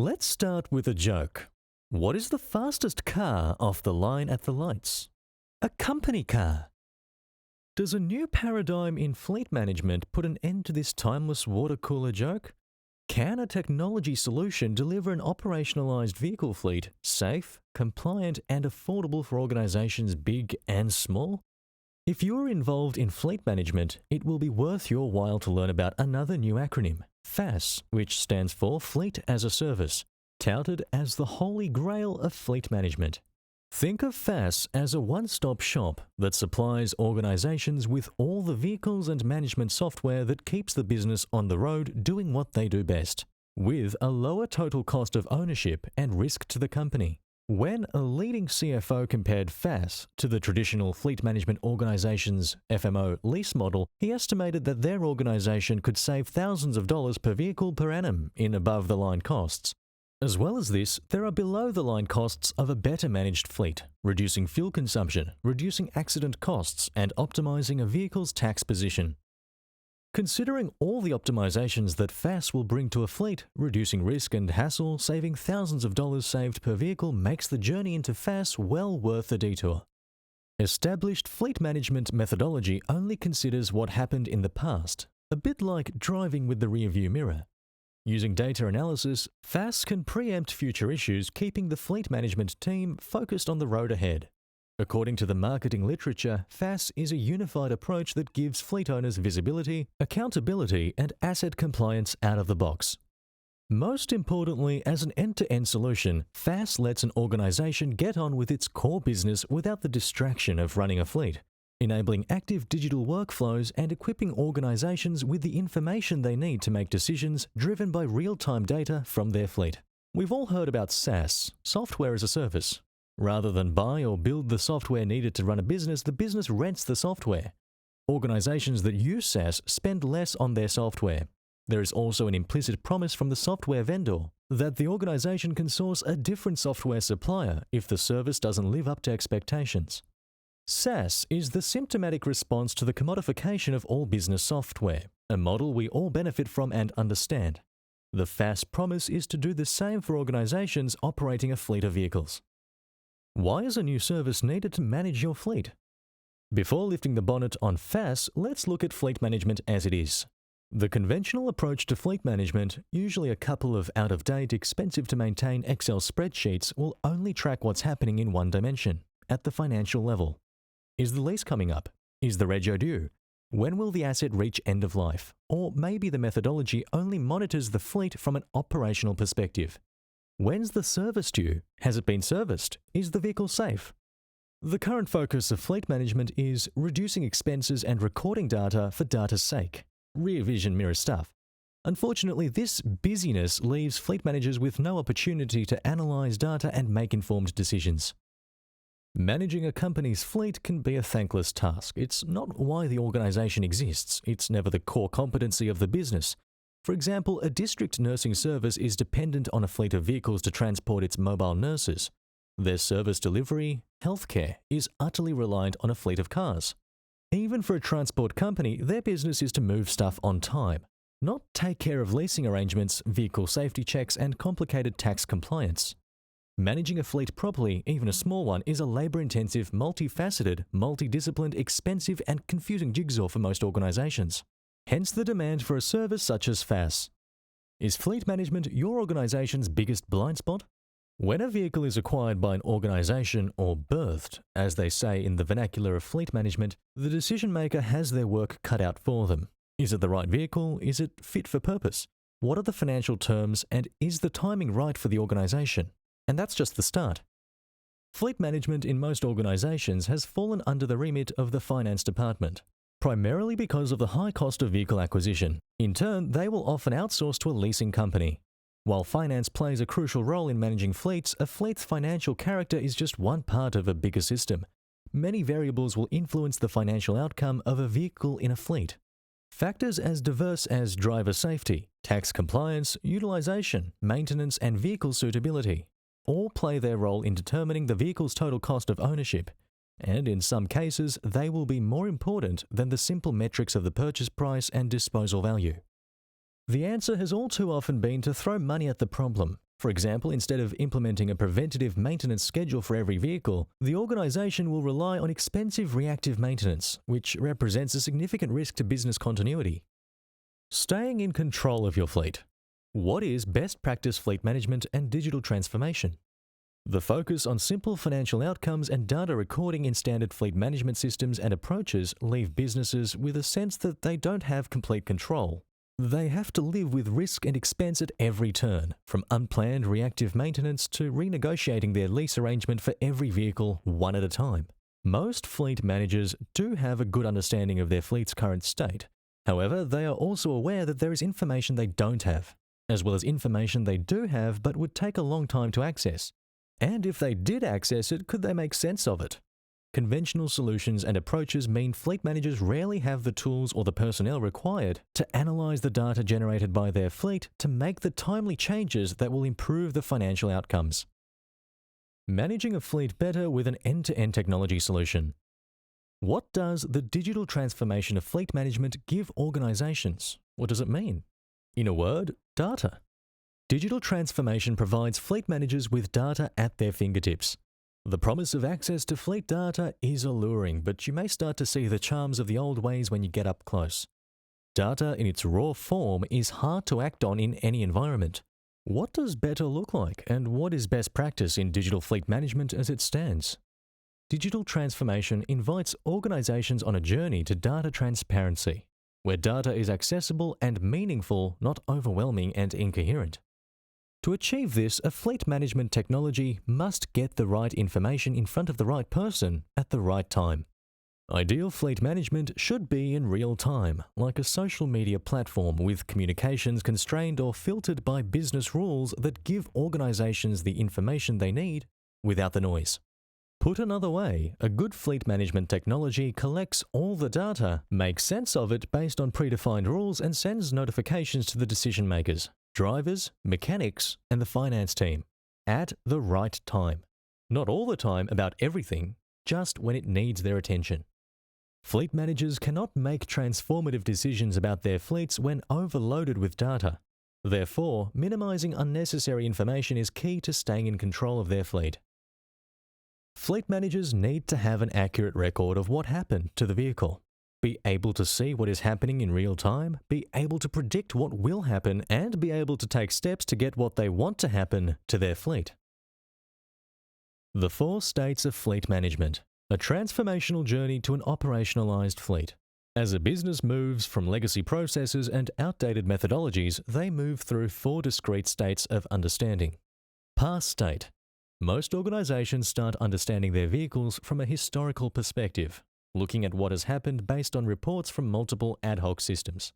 Let's start with a joke. What is the fastest car off the line at the lights? A company car. Does a new paradigm in fleet management put an end to this timeless water cooler joke? Can a technology solution deliver an operationalized vehicle fleet safe, compliant, and affordable for organizations big and small? If you are involved in fleet management, it will be worth your while to learn about another new acronym, FaaS, which stands for Fleet as a Service, touted as the holy grail of fleet management. Think of FaaS as a one-stop shop that supplies organizations with all the vehicles and management software that keeps the business on the road doing what they do best, with a lower total cost of ownership and risk to the company. When a leading CFO compared FaaS to the traditional fleet management organization's FMO lease model, he estimated that their organization could save thousands of dollars per vehicle per annum in above-the-line costs. As well as this, there are below-the-line costs of a better managed fleet, reducing fuel consumption, reducing accident costs, and optimizing a vehicle's tax position. Considering all the optimizations that FaaS will bring to a fleet, reducing risk and hassle, saving thousands of dollars saved per vehicle makes the journey into FaaS well worth the detour. Established fleet management methodology only considers what happened in the past, a bit like driving with the rearview mirror. Using data analysis, FaaS can preempt future issues, keeping the fleet management team focused on the road ahead. According to the marketing literature, FaaS is a unified approach that gives fleet owners visibility, accountability, and asset compliance out of the box. Most importantly, as an end-to-end solution, FaaS lets an organization get on with its core business without the distraction of running a fleet, enabling active digital workflows and equipping organizations with the information they need to make decisions driven by real-time data from their fleet. We've all heard about SaaS, software as a service. Rather than buy or build the software needed to run a business, the business rents the software. Organizations that use SaaS spend less on their software. There is also an implicit promise from the software vendor that the organization can source a different software supplier if the service doesn't live up to expectations. SaaS is the symptomatic response to the commodification of all business software, a model we all benefit from and understand. The FaaS promise is to do the same for organizations operating a fleet of vehicles. Why is a new service needed to manage your fleet? Before lifting the bonnet on FaaS, let's look at fleet management as it is. The conventional approach to fleet management, usually a couple of out-of-date, expensive-to-maintain Excel spreadsheets, will only track what's happening in one dimension, at the financial level. Is the lease coming up? Is the rego due? When will the asset reach end of life? Or maybe the methodology only monitors the fleet from an operational perspective. When's the service due? Has it been serviced? Is the vehicle safe? The current focus of fleet management is reducing expenses and recording data for data's sake. Rear vision mirror stuff. Unfortunately, this busyness leaves fleet managers with no opportunity to analyze data and make informed decisions. Managing a company's fleet can be a thankless task. It's not why the organization exists. It's never the core competency of the business. For example, a district nursing service is dependent on a fleet of vehicles to transport its mobile nurses. Their service delivery, healthcare, is utterly reliant on a fleet of cars. Even for a transport company, their business is to move stuff on time, not take care of leasing arrangements, vehicle safety checks, and complicated tax compliance. Managing a fleet properly, even a small one, is a labor-intensive, multifaceted, multidisciplined, expensive, and confusing jigsaw for most organizations. Hence the demand for a service such as FaaS. Is fleet management your organization's biggest blind spot? When a vehicle is acquired by an organization or birthed, as they say in the vernacular of fleet management, the decision maker has their work cut out for them. Is it the right vehicle? Is it fit for purpose? What are the financial terms, and is the timing right for the organization? And that's just the start. Fleet management in most organizations has fallen under the remit of the finance department, primarily because of the high cost of vehicle acquisition. In turn, they will often outsource to a leasing company. While finance plays a crucial role in managing fleets, a fleet's financial character is just one part of a bigger system. Many variables will influence the financial outcome of a vehicle in a fleet. Factors as diverse as driver safety, tax compliance, utilization, maintenance, and vehicle suitability all play their role in determining the vehicle's total cost of ownership. And in some cases, they will be more important than the simple metrics of the purchase price and disposal value. The answer has all too often been to throw money at the problem, For example, instead of implementing a preventative maintenance schedule for every vehicle, the organization will rely on expensive reactive maintenance, which represents a significant risk to business continuity. Staying in control of your fleet. What is best practice fleet management and digital transformation? The focus on simple financial outcomes and data recording in standard fleet management systems and approaches leave businesses with a sense that they don't have complete control. They have to live with risk and expense at every turn, from unplanned reactive maintenance to renegotiating their lease arrangement for every vehicle one at a time. Most fleet managers do have a good understanding of their fleet's current state. However, they are also aware that there is information they don't have, as well as information they do have but would take a long time to access. And if they did access it, could they make sense of it? Conventional solutions and approaches mean fleet managers rarely have the tools or the personnel required to analyze the data generated by their fleet to make the timely changes that will improve the financial outcomes. Managing a fleet better with an end-to-end technology solution. What does the digital transformation of fleet management give organizations? What does it mean? In a word, data. Digital transformation provides fleet managers with data at their fingertips. The promise of access to fleet data is alluring, but you may start to see the charms of the old ways when you get up close. Data in its raw form is hard to act on in any environment. What does better look like, and what is best practice in digital fleet management as it stands? Digital transformation invites organizations on a journey to data transparency, where data is accessible and meaningful, not overwhelming and incoherent. To achieve this, a fleet management technology must get the right information in front of the right person at the right time. Ideal fleet management should be in real time, like a social media platform with communications constrained or filtered by business rules that give organizations the information they need without the noise. Put another way, a good fleet management technology collects all the data, makes sense of it based on predefined rules, and sends notifications to the decision makers, drivers, mechanics, and the finance team at the right time. Not all the time about everything, just when it needs their attention. Fleet managers cannot make transformative decisions about their fleets when overloaded with data. Therefore, minimizing unnecessary information is key to staying in control of their fleet. Fleet managers need to have an accurate record of what happened to the vehicle, be able to see what is happening in real time, be able to predict what will happen, and be able to take steps to get what they want to happen to their fleet. The 4 states of fleet management, a transformational journey to an operationalized fleet. As a business moves from legacy processes and outdated methodologies, they move through 4 discrete states of understanding. Past state. Most organizations start understanding their vehicles from a historical perspective, looking at what has happened based on reports from multiple ad hoc systems.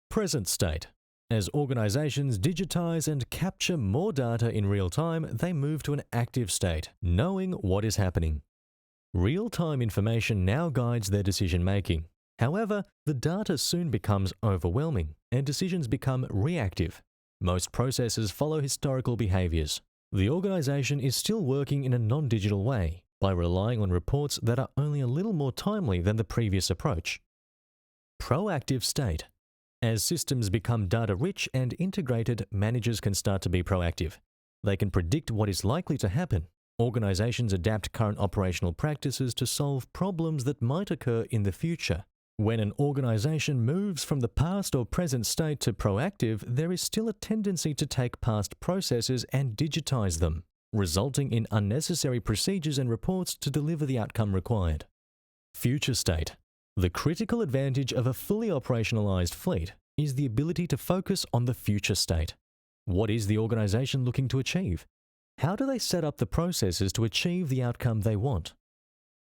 Present state. As organizations digitize and capture more data in real time, they move to an active state, knowing what is happening. Real-time information now guides their decision-making. However, the data soon becomes overwhelming, and decisions become reactive. Most processes follow historical behaviors. The organization is still working in a non-digital way by relying on reports that are only a little more timely than the previous approach. Proactive state. As systems become data-rich and integrated, managers can start to be proactive. They can predict what is likely to happen. Organizations adapt current operational practices to solve problems that might occur in the future. When an organization moves from the past or present state to proactive, there is still a tendency to take past processes and digitize them, resulting in unnecessary procedures and reports to deliver the outcome required. Future state. The critical advantage of a fully operationalized fleet is the ability to focus on the future state. What is the organization looking to achieve? How do they set up the processes to achieve the outcome they want?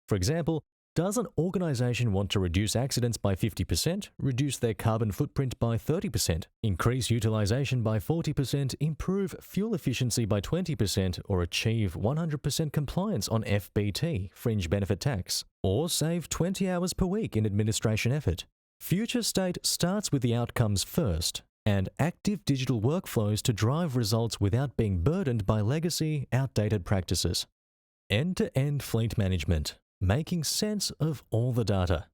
For example, does an organization want to reduce accidents by 50%, reduce their carbon footprint by 30%, increase utilization by 40%, improve fuel efficiency by 20%, or achieve 100% compliance on FBT, fringe benefit tax, or save 20 hours per week in administration effort? Future state starts with the outcomes first, and active digital workflows to drive results without being burdened by legacy, outdated practices. End-to-end fleet management. Making sense of all the data.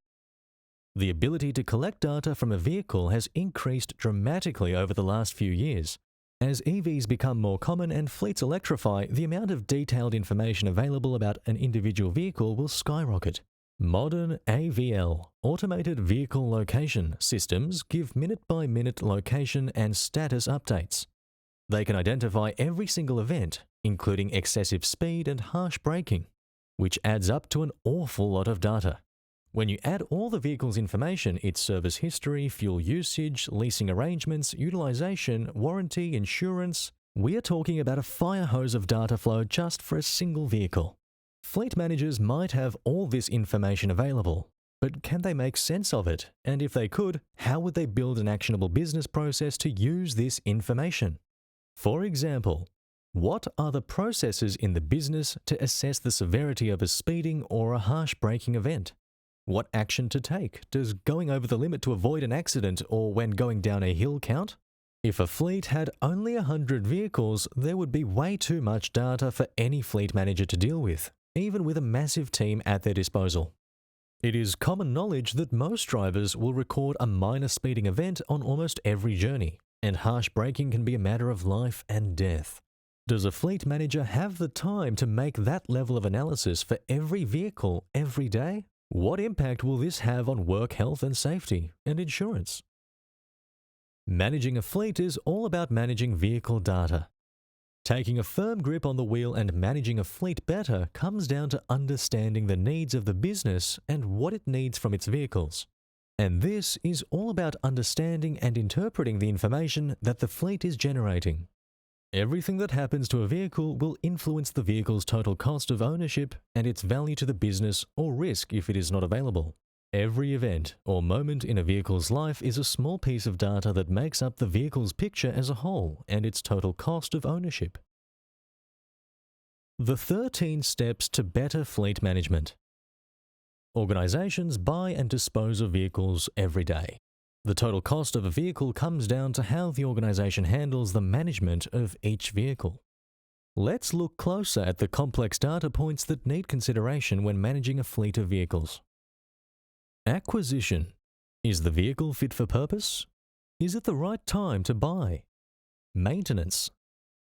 The ability to collect data from a vehicle has increased dramatically over the last few years. As EVs become more common and fleets electrify, the amount of detailed information available about an individual vehicle will skyrocket. Modern AVL, automated vehicle location systems, give minute-by-minute location and status updates. They can identify every single event, including excessive speed and harsh braking, which adds up to an awful lot of data. When you add all the vehicle's information, its service history, fuel usage, leasing arrangements, utilization, warranty, insurance, we are talking about a fire hose of data flow just for a single vehicle. Fleet managers might have all this information available, but can they make sense of it? And if they could, how would they build an actionable business process to use this information? For example, what are the processes in the business to assess the severity of a speeding or a harsh braking event? What action to take? Does going over the limit to avoid an accident or when going down a hill count? If a fleet had only 100 vehicles, there would be way too much data for any fleet manager to deal with, even with a massive team at their disposal. It is common knowledge that most drivers will record a minor speeding event on almost every journey, and harsh braking can be a matter of life and death. Does a fleet manager have the time to make that level of analysis for every vehicle every day? What impact will this have on work health and safety and insurance? Managing a fleet is all about managing vehicle data. Taking a firm grip on the wheel and managing a fleet better comes down to understanding the needs of the business and what it needs from its vehicles. And this is all about understanding and interpreting the information that the fleet is generating. Everything that happens to a vehicle will influence the vehicle's total cost of ownership and its value to the business or risk if it is not available. Every event or moment in a vehicle's life is a small piece of data that makes up the vehicle's picture as a whole and its total cost of ownership. The 13 steps to better fleet management. Organizations buy and dispose of vehicles every day. The total cost of a vehicle comes down to how the organization handles the management of each vehicle. Let's look closer at the complex data points that need consideration when managing a fleet of vehicles. Acquisition. Is the vehicle fit for purpose? Is it the right time to buy? Maintenance.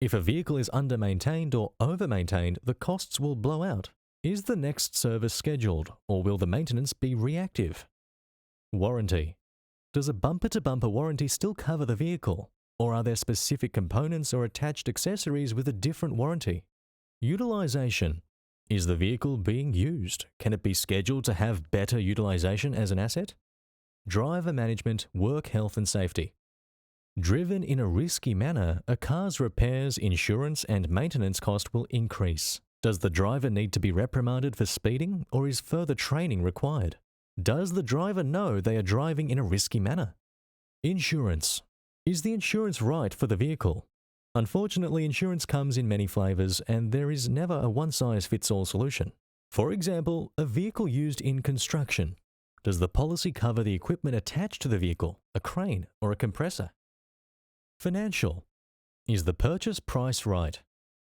If a vehicle is under-maintained or over-maintained, the costs will blow out. Is the next service scheduled, or will the maintenance be reactive? Warranty. Does a bumper-to-bumper warranty still cover the vehicle, or are there specific components or attached accessories with a different warranty? Utilization. Is the vehicle being used? Can it be scheduled to have better utilization as an asset? Driver management, work health and safety. Driven in a risky manner, a car's repairs, insurance and maintenance cost will increase. Does the driver need to be reprimanded for speeding, or is further training required? Does the driver know they are driving in a risky manner? Insurance. Is the insurance right for the vehicle? Unfortunately, insurance comes in many flavors and there is never a one-size-fits-all solution. For example, a vehicle used in construction. Does the policy cover the equipment attached to the vehicle, a crane or a compressor? Financial. Is the purchase price right?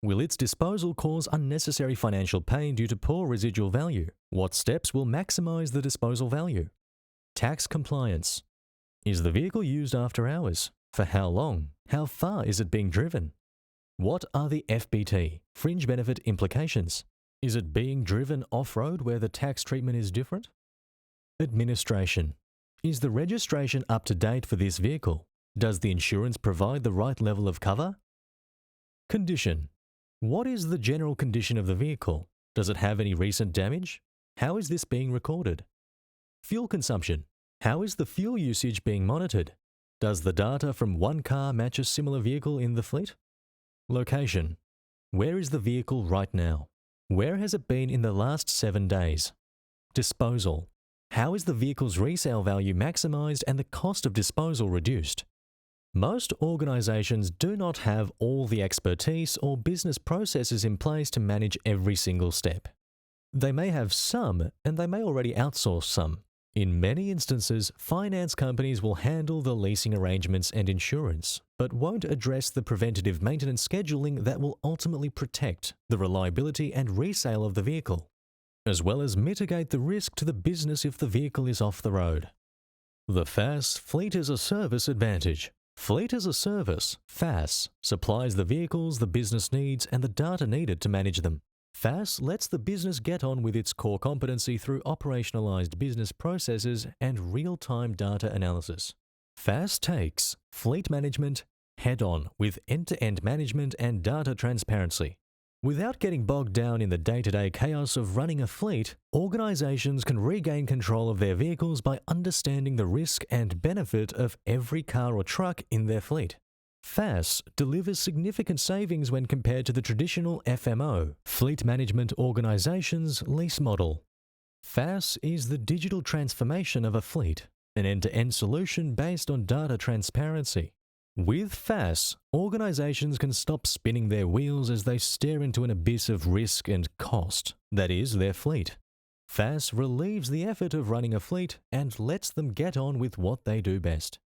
Will its disposal cause unnecessary financial pain due to poor residual value? What steps will maximize the disposal value? Tax compliance. Is the vehicle used after hours? For how long? How far is it being driven? What are the FBT, fringe benefit implications? Is it being driven off-road where the tax treatment is different? Administration. Is the registration up to date for this vehicle? Does the insurance provide the right level of cover? Condition. What is the general condition of the vehicle? Does it have any recent damage? How is this being recorded? Fuel consumption. How is the fuel usage being monitored? Does the data from one car match a similar vehicle in the fleet? Location. Where is the vehicle right now? Where has it been in the last 7 days? Disposal. How is the vehicle's resale value maximized and the cost of disposal reduced? Most organizations do not have all the expertise or business processes in place to manage every single step. They may have some, and they may already outsource some. In many instances, finance companies will handle the leasing arrangements and insurance, but won't address the preventative maintenance scheduling that will ultimately protect the reliability and resale of the vehicle, as well as mitigate the risk to the business if the vehicle is off the road. The FaaS Fleet as a Service advantage. Fleet as a Service, FaaS, supplies the vehicles the business needs and the data needed to manage them. FaaS lets the business get on with its core competency through operationalized business processes and real-time data analysis. FaaS takes fleet management head-on with end-to-end management and data transparency. Without getting bogged down in the day-to-day chaos of running a fleet, organizations can regain control of their vehicles by understanding the risk and benefit of every car or truck in their fleet. FaaS delivers significant savings when compared to the traditional FMO, Fleet Management Organization's lease model. FaaS is the digital transformation of a fleet, an end-to-end solution based on data transparency. With FaaS, organizations can stop spinning their wheels as they stare into an abyss of risk and cost, that is, their fleet. FaaS relieves the effort of running a fleet and lets them get on with what they do best.